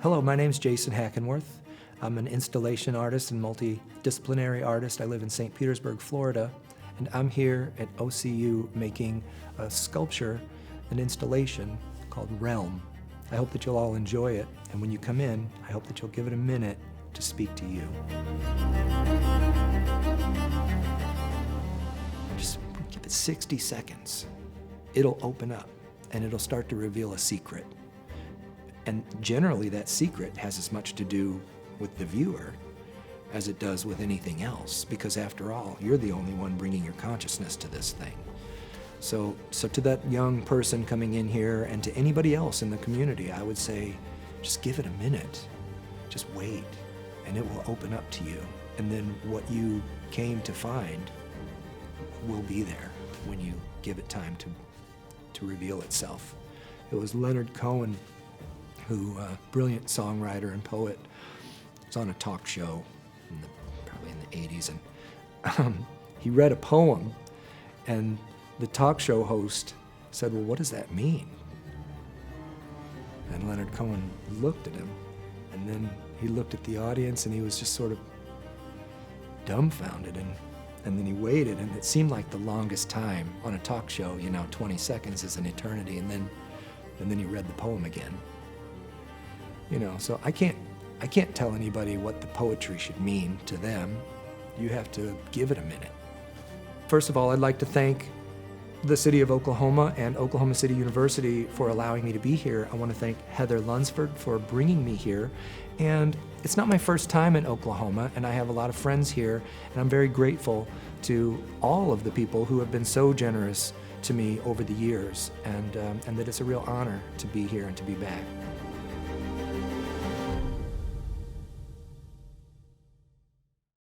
Hello, my name's Jason Hackenwerth. I'm an installation artist and multidisciplinary artist. I live in St. Petersburg, Florida, and I'm here at OKCU making a sculpture, an installation called Realm. I hope that you'll all enjoy it, and when you come in, I hope that you'll give it a minute to speak to you. Just give it 60 seconds. It'll open up, and it'll start to reveal a secret. And generally that secret has as much to do with the viewer as it does with anything else, because after all, you're the only one bringing your consciousness to this thing. So to that young person coming in here and to anybody else in the community, I would say, just give it a minute. Just wait, and it will open up to you. And then what you came to find will be there when you give it time to reveal itself. It was Leonard Cohen, who, brilliant songwriter and poet, was on a talk show, probably in the 80s, and he read a poem, and the talk show host said, well, what does that mean? And Leonard Cohen looked at him, and then he looked at the audience, and he was just sort of dumbfounded, and then he waited, and it seemed like the longest time on a talk show. 20 seconds is an eternity, and then he read the poem again. So I can't tell anybody what the poetry should mean to them. You have to give it a minute. First of all, I'd like to thank the City of Oklahoma and Oklahoma City University for allowing me to be here. I want to thank Heather Lunsford for bringing me here. And it's not my first time in Oklahoma, and I have a lot of friends here, and I'm very grateful to all of the people who have been so generous to me over the years, and that it's a real honor to be here and to be back.